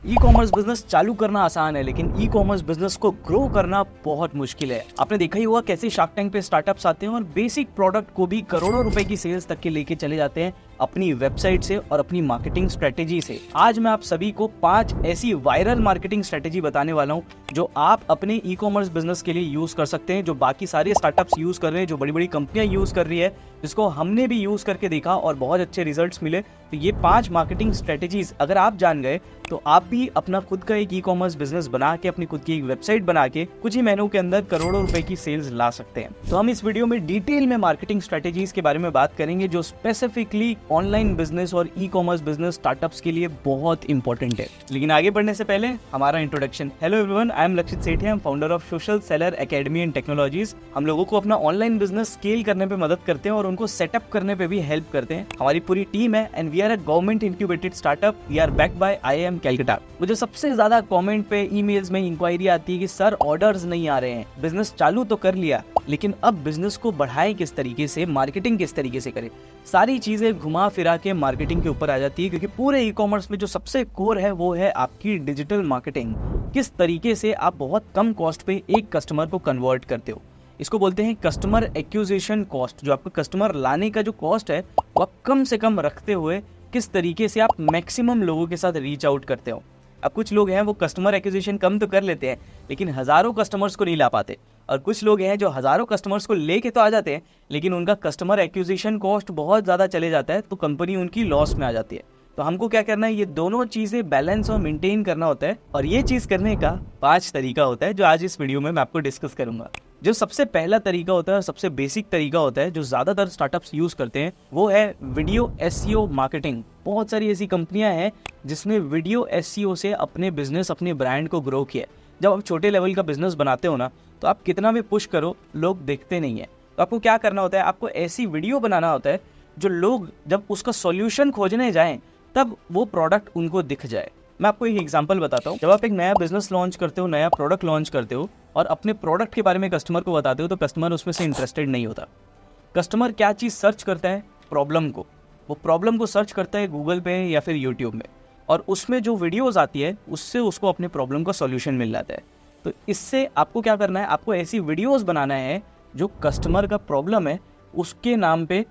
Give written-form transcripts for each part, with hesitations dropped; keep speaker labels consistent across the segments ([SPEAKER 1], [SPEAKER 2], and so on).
[SPEAKER 1] E commerce business चालू करना आसान है, लेकिन ई कॉमर्स बिजनेस को ग्रो करना बहुत मुश्किल है। आपने देखा ही होगा कैसे शार्क टैंक पे स्टार्टअप्स आते हैं और बेसिक प्रोडक्ट को भी करोड़ों रुपए की सेल्स तक के लेके चले जाते हैं अपनी वेबसाइट से और अपनी मार्केटिंग स्ट्रेटेजी से। आज मैं आप सभी को 5 ऐसी वायरल मार्केटिंग स्ट्रेटेजी बताने वाला हूं जो आप अपने ई कॉमर्स बिजनेस के लिए यूज कर सकते हैं, जो बाकी सारे स्टार्टअप्स यूज कर रहे हैं, जो बड़ी बड़ी कंपनियां यूज कर रही है, जिसको हमने भी यूज करके देखा और बहुत अच्छे रिजल्ट्स मिले। तो ये 5 मार्केटिंग स्ट्रेटेजीज अगर आप जान गए तो आप भी अपना खुद का एक ई कॉमर्स बिजनेस बना के, अपनी खुद की एक वेबसाइट बना के कुछ ही महीनों के अंदर करोड़ों रुपए की सेल्स ला सकते हैं। तो हम इस वीडियो में डिटेल में मार्केटिंग स्ट्रेटेजीज के बारे में बात करेंगे जो स्पेसिफिकली ऑनलाइन बिजनेस और ई कॉमर्स बिजनेस स्टार्टअप्स के लिए बहुत इंपॉर्टेंट है। लेकिन आगे बढ़ने से पहले हमारा introduction. Hello everyone, I am Lakshit Sethi, I am founder of social seller academy and technologies. हम लोगों को अपना ऑनलाइन बिजनेस स्केल करने पे मदद करते हैं और उनको सेटअप करने पे भी हेल्प करते हैं। हमारी पूरी टीम है and we are a government incubated startup. We are backed by IIM Calcutta. मुझे सबसे ज्यादा कमेंट पे, ईमेल्स में इंक्वायरी आती है कि सर ऑर्डर्स नहीं आ रहे हैं, बिजनेस चालू तो कर लिया लेकिन अब बिजनेस को बढ़ाएं किस तरीके से, मार्केटिंग किस तरीके से करें। सारी चीजें घुमा फिरा के मार्केटिंग के ऊपर आ जाती है, क्योंकि पूरे ई कॉमर्स में जो सबसे कोर है वो है आपकी डिजिटल मार्केटिंग। किस तरीके से आप बहुत कम कॉस्ट पे एक कस्टमर को कन्वर्ट करते हो। इसको बोलते हैं कस्टमर एक्विजिशन कॉस्ट। जो आपका कस्टमर लाने का जो कॉस्ट है वो आप कम से कम रखते हुए किस तरीके से आप मैक्सिमम लोगों के साथ रीच आउट करते हो। अब कुछ लोग हैं वो कस्टमर एक्विजिशन कम तो कर लेते हैं लेकिन हजारों कस्टमर्स को नहीं ला पाते, और कुछ लोग हैं जो हजारों कस्टमर्स को लेके तो आ जाते हैं लेकिन उनका कस्टमर एक्विजिशन कॉस्ट बहुत ज़्यादा चले जाता है, तो कंपनी उनकी लॉस में आ जाती है। तो हमको क्या करना है, ये दोनों चीज़ें बैलेंस और मेंटेन करना होता है, और ये चीज़ करने का 5 तरीका होता है जो आज इस वीडियो में मैं आपको डिस्कस करूंगा। जो सबसे पहला तरीका होता है और सबसे बेसिक तरीका होता है जो ज़्यादातर स्टार्टअप्स यूज करते हैं वो है वीडियो SEO मार्केटिंग। बहुत सारी ऐसी कंपनियां हैं जिसने वीडियो SEO से अपने बिजनेस, अपने ब्रांड को ग्रो किया। जब आप छोटे लेवल का बिजनेस बनाते हो ना, तो आप कितना भी पुश करो लोग देखते नहीं है। तो आपको क्या करना होता है, आपको ऐसी वीडियो बनाना होता है जो लोग जब उसका सॉल्यूशन खोजने जाएं तब वो प्रोडक्ट उनको दिख जाए। मैं आपको एक एग्जांपल बताता हूँ। जब आप एक नया बिजनेस लॉन्च करते हो, नया प्रोडक्ट लॉन्च करते हो और अपने प्रोडक्ट के बारे में कस्टमर को बताते हो, तो कस्टमर उसमें से इंटरेस्टेड नहीं होता। कस्टमर क्या चीज़ सर्च करता है, प्रॉब्लम को। वो प्रॉब्लम को सर्च करता है गूगल पे या फिर यूट्यूब में, और उसमें जो वीडियोज़ आती है उससे उसको अपने प्रॉब्लम का सॉल्यूशन मिल जाता है। तो इससे आपको क्या करना है, आपको ऐसी वीडियोज़ बनाना है जो कस्टमर का प्रॉब्लम है उसके नाम पे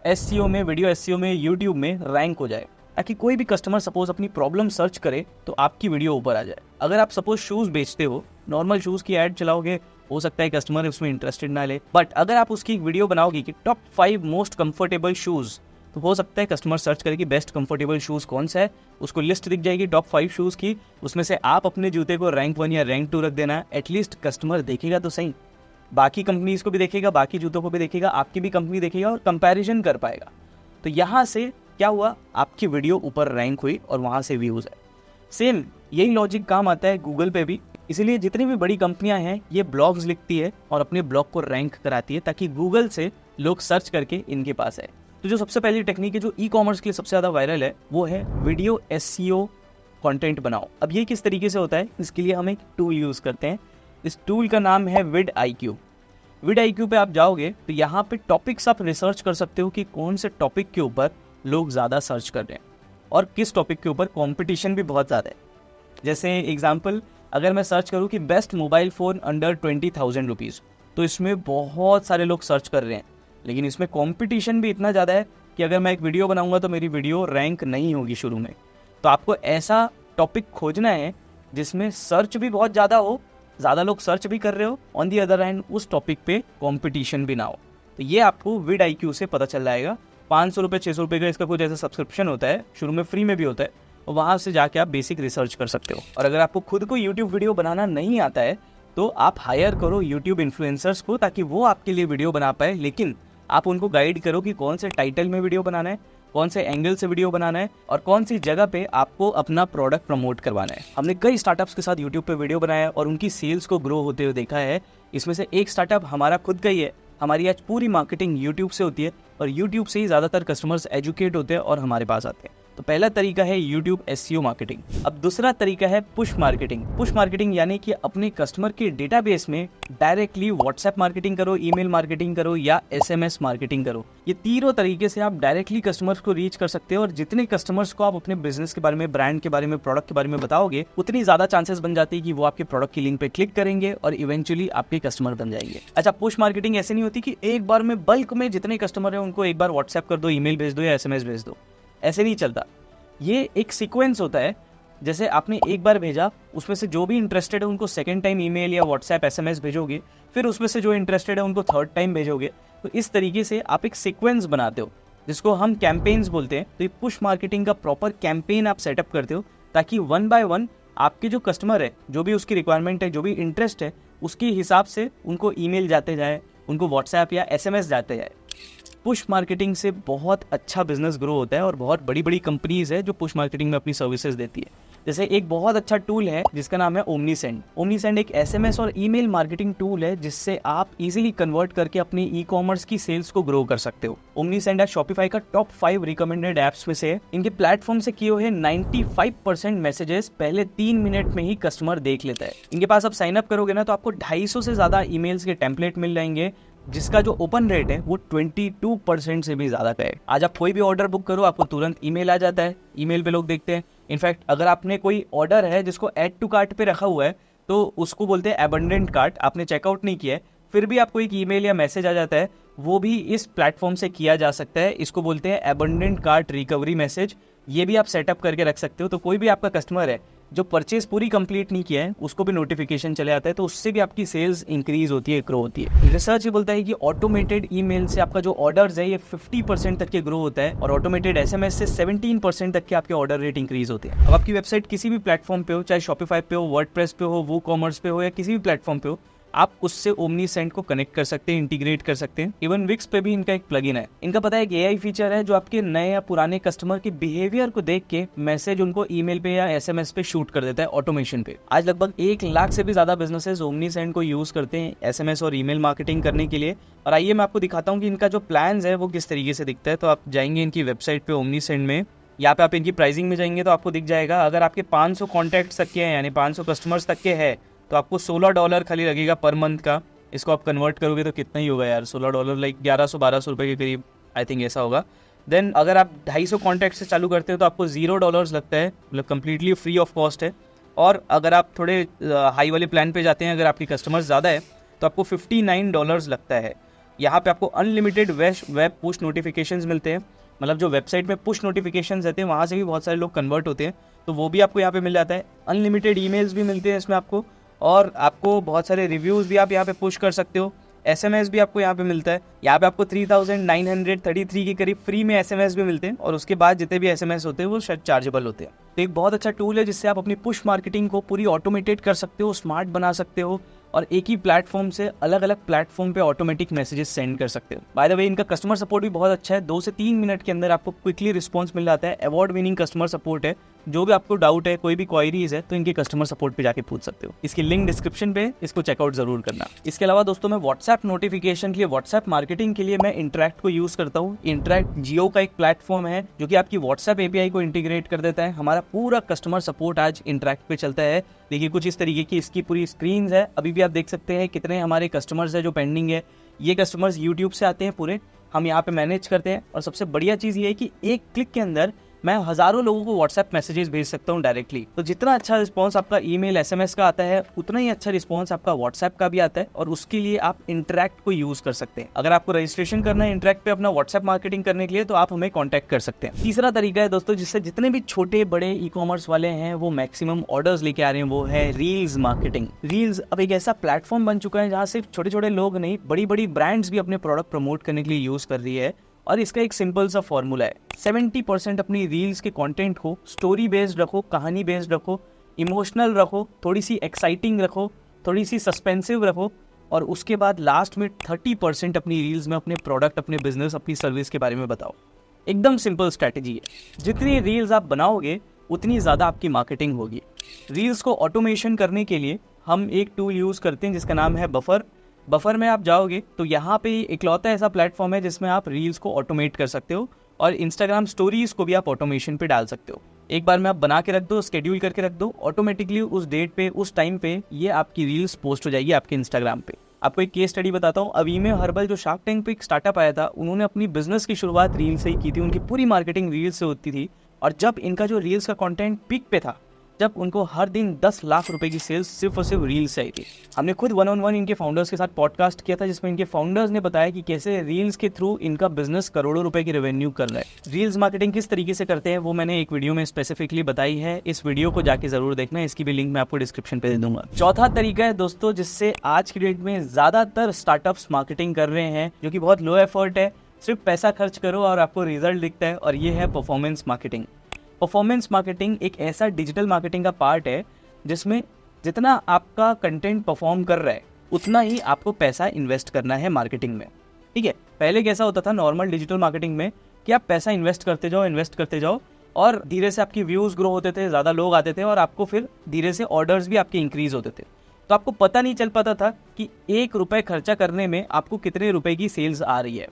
[SPEAKER 1] SEO में, वीडियो SEO में, यूट्यूब में रैंक हो जाए, ताकि कोई भी कस्टमर सपोज अपनी प्रॉब्लम सर्च करे तो आपकी वीडियो ऊपर आ जाए। अगर आप सपोज शूज़ बेचते हो, नॉर्मल शूज़ की ऐड चलाओगे, हो सकता है कस्टमर उसमें इंटरेस्टेड ना ले, बट अगर आप उसकी एक वीडियो बनाओगे कि टॉप 5 मोस्ट कंफर्टेबल शूज़, तो हो सकता है कस्टमर सर्च करे कि बेस्ट कंफर्टेबल शूज़ कौन सा है, उसको लिस्ट दिख जाएगी टॉप 5 शूज़ की, उसमें से आप अपने जूते को रैंक 1 या रैंक 2 रख देना। एटलीस्ट कस्टमर देखेगा तो सही, बाकी कंपनीज को भी देखेगा, बाकी जूतों को भी देखेगा, आपकी भी कंपनी देखेगा और कंपैरिजन कर पाएगा। तो यहाँ से क्या हुआ, आपकी वीडियो ऊपर रैंक हुई और वहाँ से व्यूज़ है। सेम यही लॉजिक काम आता है गूगल पे भी। इसीलिए जितनी भी बड़ी कंपनियां हैं ये ब्लॉग्स लिखती है और अपने ब्लॉग को रैंक कराती है ताकि गूगल से लोग सर्च करके इनके पास आए। तो जो सबसे पहली टेक्निक है जो ई कॉमर्स के लिए सबसे ज़्यादा वायरल है वो है वीडियो SEO कंटेंट बनाओ। अब ये किस तरीके से होता है, इसके लिए हम एक टूल यूज़ करते हैं। इस टूल का नाम है vidIQ। vidIQ पे आप जाओगे तो यहाँ पे टॉपिक्स आप रिसर्च कर सकते हो कि कौन से टॉपिक के ऊपर लोग ज़्यादा सर्च कर रहे हैं और किस टॉपिक के ऊपर कंपटीशन भी बहुत ज़्यादा है। जैसे एग्जांपल, अगर मैं सर्च करूं कि best mobile phone under 20,000 rupees, तो इसमें बहुत सारे लोग सर्च कर रहे हैं, लेकिन इसमें कंपटीशन भी इतना ज़्यादा है कि अगर मैं एक वीडियो बनाऊंगा तो मेरी वीडियो रैंक नहीं होगी शुरू में। तो आपको ऐसा टॉपिक खोजना है जिसमें सर्च भी बहुत ज़्यादा हो, ज़्यादा लोग सर्च भी कर रहे हो, ऑन दी अदर हैंड उस टॉपिक पे कॉम्पिटिशन भी ना हो। तो ये आपको vidIQ से पता चल जाएगा। 500 रुपये, 600 रुपये का इसका कुछ ऐसा सब्सक्रिप्शन होता है, शुरू में फ्री में भी होता है, और वहाँ से जाके आप बेसिक रिसर्च कर सकते हो। और अगर आपको खुद को यूट्यूब वीडियो बनाना नहीं आता है तो आप हायर करो यूट्यूब इन्फ्लुएंसर्स को ताकि वो आपके लिए वीडियो बना पाए, लेकिन आप उनको गाइड करो कि कौन से टाइटल में वीडियो बनाना है, कौन से एंगल से वीडियो बनाना है और कौन सी जगह पे आपको अपना प्रोडक्ट प्रमोट करवाना है। हमने कई स्टार्टअप्स के साथ यूट्यूब पे वीडियो बनाया और उनकी सेल्स को ग्रो होते हुए देखा है। इसमें से एक स्टार्टअप हमारा खुद का ही है। हमारी आज पूरी मार्केटिंग यूट्यूब से होती है और यूट्यूब से ही ज़्यादातर कस्टमर्स एजुकेट होते हैं और हमारे पास आते हैं। तो पहला तरीका है YouTube SEO मार्केटिंग। अब दूसरा तरीका है पुश मार्केटिंग। पुश मार्केटिंग यानी कि अपने कस्टमर के डेटाबेस में डायरेक्टली व्हाट्सएप मार्केटिंग करो, ईमेल मार्केटिंग करो या SMS मार्केटिंग करो। ये तीनों तरीके से आप डायरेक्टली कस्टमर्स को रीच कर सकते हो और जितने कस्टमर्स को आप अपने बिजनेस के बारे में, ब्रांड के बारे में, प्रोडक्ट के बारे में बताओगे, उतनी ज्यादा चांसेस बन जाती है कि वो आपके प्रोडक्ट की लिंक पे क्लिक करेंगे और इवेंचुअली आपके कस्टमर बन जाएंगे। अच्छा, पुश मार्केटिंग ऐसे नहीं होती कि एक बार में बल्क में जितने कस्टमर है उनको एक बार व्हाट्सएप कर दो, ईमेल भेज दो या SMS भेज दो, ऐसे नहीं चलता। ये एक सीक्वेंस होता है। जैसे आपने एक बार भेजा, उसमें से जो भी इंटरेस्टेड है उनको सेकंड टाइम ईमेल या व्हाट्सएप SMS भेजोगे, फिर उसमें से जो इंटरेस्टेड है उनको थर्ड टाइम भेजोगे। तो इस तरीके से आप एक सीक्वेंस बनाते हो जिसको हम कैंपेन्स बोलते हैं। तो ये पुश मार्केटिंग का प्रॉपर कैंपेन आप सेटअप करते हो ताकि 1 by 1 आपके जो कस्टमर है, जो भी उसकी रिक्वायरमेंट है, जो भी इंटरेस्ट है, उसके हिसाब से उनको ईमेल जाते जाए, उनको व्हाट्सएप या SMS जाते जाए। पुश मार्केटिंग से बहुत अच्छा बिजनेस ग्रो होता है और बहुत बड़ी बड़ी कंपनीज है जो पुश मार्केटिंग में अपनी सर्विसेज देती है। जैसे एक बहुत अच्छा टूल है जिसका नाम है ओमनीसेंड। ओमनीसेंड एक SMS और ईमेल मार्केटिंग टूल है जिससे आप इजीली कन्वर्ट करके अपनी ई-कॉमर्स की सेल्स को ग्रो कर सकते हो। ओमनीसेंड आज शॉपिफाई का टॉप 5 रिकमेंडेड एप्स में से है। इनके प्लेटफॉर्म से किए हुए 95% मैसेजेस पहले 3 मिनट में ही कस्टमर देख लेता है। इनके पास आप साइन अप करोगे ना तो आपको 250 से ज्यादा ईमेल्स के टेम्पलेट मिल जाएंगे जिसका जो ओपन रेट है वो 22% से भी ज्यादा का है। आज आप कोई भी ऑर्डर बुक करो, आपको तुरंत ईमेल आ जाता है, ईमेल पे लोग देखते हैं। इनफैक्ट अगर आपने कोई ऑर्डर है जिसको ऐड टू कार्ट पे रखा हुआ है तो उसको बोलते हैं अबंडेंट कार्ट, आपने चेकआउट नहीं किया है, फिर भी आपको एक ईमेल या मैसेज आ जाता है, वो भी इस प्लेटफॉर्म से किया जा सकता है। इसको बोलते हैं अबंडेंट कार्ट रिकवरी मैसेज। ये भी आप सेटअप करके रख सकते हो। तो कोई भी आपका कस्टमर है जो परचेज पूरी कंप्लीट नहीं किया है, उसको भी नोटिफिकेशन चले आता है, तो उससे भी आपकी सेल्स इंक्रीज होती है, ग्रो होती है। रिसर्च ये बोलता है कि ऑटोमेटेड ईमेल से आपका जो ऑर्डर्स है ये 50% तक के ग्रो होता है और ऑटोमेटेड SMS से 17% तक के आपके ऑर्डर रेट इंक्रीज होते हैं। अब आपकी वेबसाइट किसी भी प्लेटफॉर्म पे हो, चाहे शॉपिफाई पे हो, वर्डप्रेस पे हो, वूकॉमर्स पे हो या किसी भी प्लेटफॉर्म पे हो, आप उससे ओमनीसेंड को कनेक्ट कर सकते हैं, इंटीग्रेट कर सकते हैं। इवन विक्स पे भी इनका एक प्लगइन है। इनका पता है एक AI फीचर है जो आपके नए या पुराने कस्टमर के बिहेवियर को देख के मैसेज उनको ईमेल पे या SMS पे शूट कर देता है ऑटोमेशन पे। आज लगभग 1 लाख से भी ज्यादा बिजनेसेस ओमनीसेंड को यूज करते हैं SMS और ईमेल मार्केटिंग करने के लिए। और आइए मैं आपको दिखाता हूँ कि इनका जो प्लान है वो किस तरीके से दिखता है। तो आप जाएंगे इनकी वेबसाइट पे ओमनीसेंड में, यहाँ पे आप इनकी प्राइसिंग में जाएंगे तो आपको दिख जाएगा अगर आपके 500 कॉन्टैक्ट तक के हैं यानी 500 कस्टमर्स तक के है तो आपको $16 खाली लगेगा पर मंथ का। इसको आप कन्वर्ट करोगे तो कितना ही होगा यार, $16 लाइक 1100-1200 रुपये के करीब, आई थिंक ऐसा होगा। देन अगर आप 250 कॉन्टैक्ट से चालू करते हो तो आपको $0 लगता है, मतलब कम्प्लीटली फ्री ऑफ कॉस्ट है। और अगर आप थोड़े हाई वाले प्लान पे जाते हैं, अगर आपकी कस्टमर्स ज़्यादा है तो आपको $59 लगता है। यहाँ पे आपको अनलिमिटेड वेब पुश नोटिफिकेशंस मिलते हैं, मतलब जो वेबसाइट में पुश नोटिफिकेशंस रहते हैं वहाँ से भी बहुत सारे लोग कन्वर्ट होते हैं, तो वो भी आपको यहाँ पे मिल जाता है। अनलिमिटेड ईमेल्स भी मिलते हैं इसमें आपको, और आपको बहुत सारे रिव्यूज़ भी आप यहाँ पे पुश कर सकते हो। SMS भी आपको यहाँ पे मिलता है। यहाँ पे आपको 3933 के करीब फ्री में SMS भी मिलते हैं और उसके बाद जितने भी SMS होते हैं वो शायद चार्जेबल होते हैं। तो एक बहुत अच्छा टूल है जिससे आप अपनी पुश मार्केटिंग को पूरी ऑटोमेटेड कर सकते हो, स्मार्ट बना सकते हो और एक ही प्लेटफॉर्म से अलग अलग प्लेटफॉर्म पे ऑटोमेटिक मैसेजेस सेंड कर सकते हो। बाय द वे इनका कस्टमर सपोर्ट भी बहुत अच्छा है, 2 से 3 मिनट के अंदर आपको क्विकली रिस्पॉन्स मिल जाता है। अवार्ड विनिंग कस्टमर सपोर्ट है, जो भी आपको डाउट है, कोई भी क्वायरीज है तो इनके कस्टमर सपोर्ट पे जाके पूछ सकते हो। इसकी लिंक डिस्क्रिप्शन पे, इसको चेकआउट जरूर करना। इसके अलावा दोस्तों मैं व्हाट्सएप नोटिफिकेशन के लिए, व्हाट्सएप मार्केटिंग के लिए मैं इंटरैक्ट को यूज करता हूँ। इंटरैक्ट जियो का एक प्लेटफॉर्म है जो कि आपकी व्हाट्सएप API को इंटीग्रेट कर देता है। हमारा पूरा कस्टमर सपोर्ट आज इंटरैक्ट पे चलता है। देखिए कुछ इस तरीके की इसकी पूरी स्क्रीन है। अभी भी आप देख सकते हैं कितने हमारे कस्टमर्स है जो पेंडिंग है। ये कस्टमर्स यूट्यूब से आते हैं पूरे, हम यहाँ पे मैनेज करते हैं। और सबसे बढ़िया चीज़ ये है कि एक क्लिक के अंदर मैं हज़ारों लोगों को व्हाट्सएप मैसेजेस भेज सकता हूँ डायरेक्टली। तो जितना अच्छा रिस्पांस आपका ईमेल SMS का आता है उतना ही अच्छा रिस्पांस आपका व्हाट्सएप का भी आता है और उसके लिए आप इंटरैक्ट को यूज कर सकते हैं। अगर आपको रजिस्ट्रेशन करना है इंटरैक्ट पे अपना व्हाट्सएप मार्केटिंग करने के लिए तो आप हमें कॉन्टैक्ट कर सकते हैं। तीसरा तरीका है दोस्तों जिससे जितने भी छोटे बड़े ई-कॉमर्स वाले हैं वो मैक्सिमम ऑर्डर्स लेके आ रहे हैं, वो है रील्स मार्केटिंग। रील्स अब एक ऐसा प्लेटफॉर्म बन चुका है जहाँ सिर्फ छोटे छोटे लोग नहीं, बड़ी बड़ी ब्रांड्स भी अपने प्रोडक्ट प्रमोट करने के लिए यूज कर रही है। और इसका एक सिंपल सा फॉर्मूला है, 70% अपनी रील्स के कंटेंट को स्टोरी बेस्ड रखो, कहानी बेस्ड रखो, इमोशनल रखो, थोड़ी सी एक्साइटिंग रखो, थोड़ी सी सस्पेंसिव रखो, और उसके बाद लास्ट में 30% अपनी रील्स में अपने प्रोडक्ट, अपने बिजनेस, अपनी सर्विस के बारे में बताओ। एकदम सिंपल स्ट्रैटेजी है। जितनी रील्स आप बनाओगे उतनी ज़्यादा आपकी मार्केटिंग होगी। रील्स को ऑटोमेशन करने के लिए हम एक टूल यूज़ करते हैं जिसका नाम है बफर। बफर में आप जाओगे तो यहाँ पे इकलौता ऐसा प्लेटफॉर्म है जिसमें आप रील्स को ऑटोमेट कर सकते हो और इंस्टाग्राम स्टोरीज को भी आप ऑटोमेशन पे डाल सकते हो। एक बार में आप बना के रख दो, स्केड्यूल करके रख दो, ऑटोमेटिकली उस डेट पे, उस टाइम पे ये आपकी रील्स पोस्ट हो जाएगी आपके इंस्टाग्राम पे। आपको एक केस स्टडी बताता हूँ। अवीमे हर्बल जो शार्क टैंक पे एक स्टार्टअप आया था, उन्होंने अपनी बिजनेस की शुरुआत रील से ही की थी। उनकी पूरी मार्केटिंग रील से होती थी और जब इनका जो रील्स का कंटेंट पीक पे था, जब उनको हर दिन 10 लाख रुपए की सेल्स सिर्फ और सिर्फ रील्स से आई थी। हमने खुद 1-on-1 इनके फाउंडर्स के साथ पॉडकास्ट किया था, जिसमें इनके फाउंडर्स ने बताया कि कैसे रील्स के थ्रू इनका बिजनेस करोड़ों रुपए की रेवेन्यू कर रहा है। रील्स मार्केटिंग किस तरीके से करते हैं वो मैंने एक वीडियो में स्पेसिफिकली बताई है। इस वीडियो को जाके जरूर देखना, इसकी भी लिंक मैं आपको डिस्क्रिप्शन पे दे दूंगा। चौथा तरीका है दोस्तों, जिससे आज की डेट में ज्यादातर स्टार्टअप्स मार्केटिंग कर रहे हैं, जो कि बहुत लो एफर्ट है, सिर्फ पैसा खर्च करो और आपको रिजल्ट दिखता है, और ये है परफॉर्मेंस मार्केटिंग। परफॉर्मेंस मार्केटिंग एक ऐसा डिजिटल मार्केटिंग का पार्ट है जिसमें जितना आपका कंटेंट परफॉर्म कर रहा है उतना ही आपको पैसा इन्वेस्ट करना है मार्केटिंग में। ठीक है, पहले कैसा होता था नॉर्मल डिजिटल मार्केटिंग में कि आप पैसा इन्वेस्ट करते जाओ और धीरे से आपकी व्यूज़ ग्रो होते थे, ज़्यादा लोग आते थे और आपको फिर धीरे से ऑर्डर्स भी आपके इंक्रीज होते थे। तो आपको पता नहीं चल पाता था कि 1 रुपये खर्चा करने में आपको कितने रुपए की सेल्स आ रही है।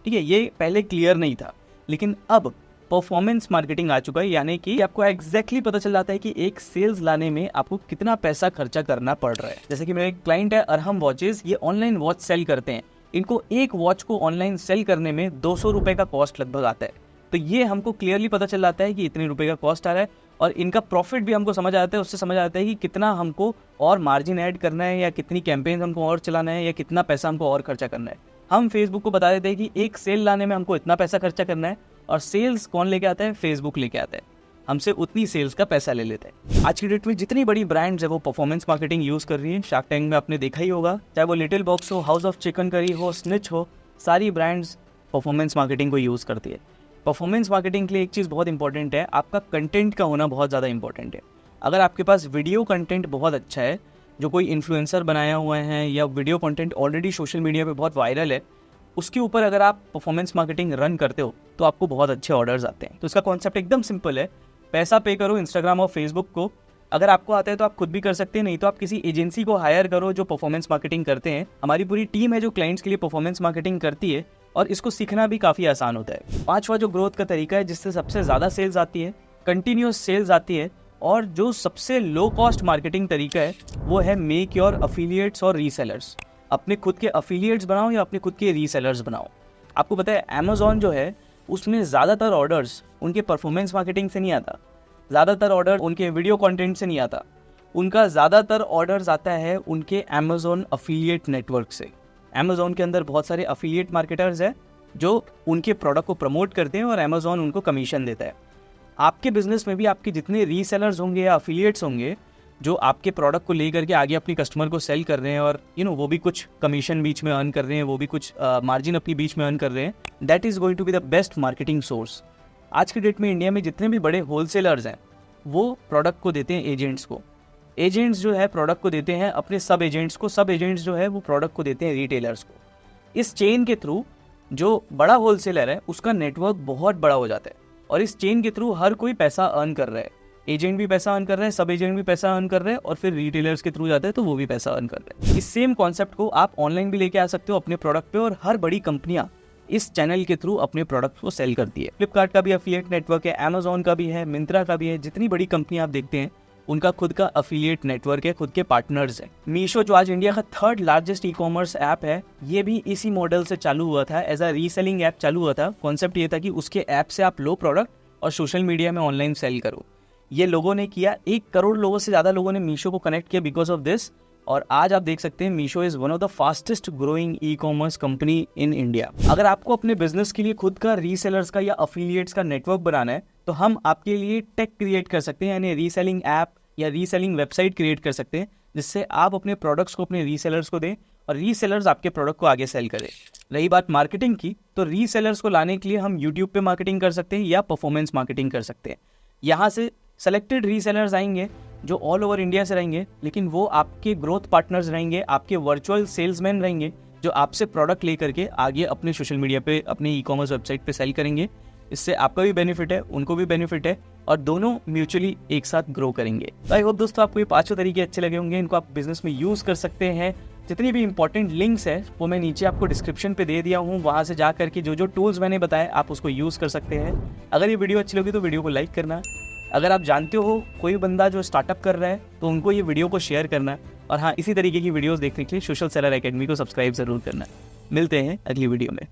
[SPEAKER 1] ठीक है, ये पहले क्लियर नहीं था, लेकिन अब परफॉर्मेंस मार्केटिंग आ चुका है, यानी कि आपको एग्जैक्टली पता चल जाता है कि एक सेल्स लाने में आपको कितना पैसा खर्चा करना पड़ रहा है। जैसे कि मेरा एक क्लाइंट है अरहम वॉचेस, ये ऑनलाइन वॉच सेल करते हैं। इनको एक वॉच को ऑनलाइन सेल करने में 200 रुपए का कॉस्ट लगभग आता है। तो ये हमको क्लियरली पता चल जाता है कि इतने रुपए का कॉस्ट आ रहा है और इनका प्रॉफिट भी हमको समझ आता है। उससे समझ आता है कि कितना हमको और मार्जिन ऐड करना है, या कितनी कैंपेन हमको और चलाना है, या कितना पैसा हमको और खर्चा करना है। हम फेसबुक को बता देते हैं कि एक सेल लाने में हमको इतना पैसा खर्चा करना है, और सेल्स कौन लेके आता है? फेसबुक लेके आता है। हमसे उतनी सेल्स का पैसा ले लेते हैं। आज की डेट में जितनी बड़ी ब्रांड्स है वो परफॉर्मेंस मार्केटिंग यूज कर रही है। शार्क टैंक में आपने देखा ही होगा, चाहे वो लिटिल बॉक्स हो, हाउस ऑफ चिकन करी हो, स्निच हो, सारी ब्रांड्स परफॉर्मेंस मार्केटिंग को यूज करती है। परफॉर्मेंस मार्केटिंग के लिए एक चीज़ बहुत इंपॉर्टेंट है, आपका कंटेंट का होना बहुत ज़्यादा इंपॉर्टेंट है। अगर आपके पास वीडियो कंटेंट बहुत अच्छा है, जो कोई इन्फ्लुएंसर बनाया हुआ है, या video content already social media पे बहुत वायरल है, उसके ऊपर अगर आप परफॉर्मेंस मार्केटिंग रन करते हो तो आपको बहुत अच्छे ऑर्डर्स आते हैं। तो इसका कॉन्सेप्ट एकदम सिंपल है, पैसा पे करो इंस्टाग्राम और फेसबुक को। अगर आपको आता है तो आप खुद भी कर सकते हैं, नहीं तो आप किसी एजेंसी को हायर करो जो परफॉर्मेंस मार्केटिंग करते हैं। हमारी पूरी टीम है जो क्लाइंट्स के लिए परफॉर्मेंस मार्केटिंग करती है, और इसको सीखना भी काफ़ी आसान होता है। 5वां जो ग्रोथ का तरीका है जिससे सबसे ज़्यादा सेल्स आती है, कंटिन्यूस सेल्स आती है, और जो सबसे लो कॉस्ट मार्केटिंग तरीका है वो है मेक योर अफिलिएट्स और रीसेलर्स। अपने खुद के अफिलिएट्स बनाओ या अपने खुद के रीसेलर्स बनाओ। आपको पता है अमेज़ॉन जो है उसमें ज़्यादातर ऑर्डर्स उनके परफॉर्मेंस मार्केटिंग से नहीं आता, ज़्यादातर ऑर्डर उनके वीडियो कंटेंट से नहीं आता, उनका ज़्यादातर ऑर्डर्स आता है उनके अमेज़ॉन अफिलिएट नेटवर्क से। अमेज़ॉन के अंदर बहुत सारे अफिलिएट मार्केटर्स हैं जो उनके प्रोडक्ट को प्रमोट करते हैं और अमेज़ॉन उनको कमीशन देता है। आपके बिजनेस में भी आपके जितने रीसेलर्स होंगे या अफिलिएट्स होंगे जो आपके प्रोडक्ट को लेकर के आगे अपनी कस्टमर को सेल कर रहे हैं, और वो भी कुछ कमीशन बीच में अर्न कर रहे हैं, वो भी कुछ मार्जिन अपनी बीच में अर्न कर रहे हैं, that is going to be the best marketing source. आज की डेट में इंडिया में जितने भी बड़े होलसेलर्स हैं वो प्रोडक्ट को देते हैं एजेंट्स को, एजेंट्स जो है प्रोडक्ट को देते हैं अपने सब एजेंट्स को, सब एजेंट्स जो है वो प्रोडक्ट को देते हैं रिटेलर्स को। इस चेन के थ्रू जो बड़ा होलसेलर है उसका नेटवर्क बहुत बड़ा हो जाता है, और इस चेन के थ्रू हर कोई पैसा अर्न कर रहा है। एजेंट भी पैसा अर्न कर रहे हैं, सब एजेंट भी पैसा अर्न कर रहे हैं, और फिर रिटेलर्स के थ्रू जाते हैं तो वो भी पैसा अर्न कर रहे हैं। इस सेम कॉन्सेप्ट को आप ऑनलाइन भी लेके आ सकते हो अपने प्रोडक्ट पे, और हर बड़ी कंपनियां इस चैनल के थ्रू अपने प्रोडक्ट को सेल करती है। फ्लिपकार्ट का भी अफिलिएट नेटवर्क है, अमेज़ॉन का भी है, मिंत्रा का भी है। जितनी बड़ी कंपनियां आप देखते हैं उनका खुद का अफिलिएट नेटवर्क है, खुद के पार्टनर्स है। मीशो जो आज इंडिया का 3rd लार्जेस्ट ई-कॉमर्स ऐप है, ये भी इसी मॉडल से चालू हुआ था, एज अ रीसेलिंग ऐप चालू हुआ था। कॉन्सेप्ट ये था कि उसके ऐप से आप लो प्रोडक्ट और सोशल मीडिया में ऑनलाइन सेल करो। ये लोगों ने किया, 1 करोड़ लोगों से ज़्यादा लोगों ने मीशो को कनेक्ट किया बिकॉज ऑफ दिस, और आज आप देख सकते हैं Meesho is one of the fastest growing e-commerce company in India. अगर आपको अपने बिजनेस के लिए खुद का रीसेलर्स का या अफिलिएट्स का नेटवर्क बनाना है तो हम आपके लिए टेक क्रिएट कर सकते हैं, यानी रीसेलिंग ऐप या रीसेलिंग वेबसाइट क्रिएट कर सकते हैं, जिससे आप अपने प्रोडक्ट्स को अपने रीसेलर्स को दें और रीसेलर्स आपके प्रोडक्ट को आगे सेल करें। रही बात मार्केटिंग की, तो रीसेलर्स को लाने के लिए हम यूट्यूब पे मार्केटिंग कर सकते हैं या परफॉर्मेंस मार्केटिंग कर सकते हैं। यहाँ से सेलेक्टेड रीसेलर्स आएंगे जो ऑल ओवर इंडिया से रहेंगे, लेकिन वो आपके ग्रोथ पार्टनर्स रहेंगे, आपके वर्चुअल सेल्समैन रहेंगे, जो आपसे प्रोडक्ट लेकर के आगे अपने सोशल मीडिया पे, अपने ई-कॉमर्स वेबसाइट पे सेल करेंगे। इससे आपका भी बेनिफिट है, उनको भी बेनिफिट है, और दोनों म्यूचुअली एक साथ ग्रो करेंगे। तो आई होप दोस्तों आपको ये 5 तरीके अच्छे लगे होंगे, इनको आप बिजनेस में यूज कर सकते हैं जितनी भी इंपॉर्टेंट लिंक्स है वो मैं नीचे आपको डिस्क्रिप्शन पे दे दिया हूँ, वहाँ से जा करके जो जो टूल्स मैंने बताए आप उसको यूज़ कर सकते हैं। अगर ये वीडियो अच्छी लगी तो वीडियो को लाइक करना, अगर आप जानते हो कोई बंदा जो स्टार्टअप कर रहा है तो उनको ये वीडियो को शेयर करना, और हाँ, इसी तरीके की वीडियोस देखने के लिए सोशल सेलर एकेडमी को सब्सक्राइब ज़रूर करना। मिलते हैं अगली वीडियो में।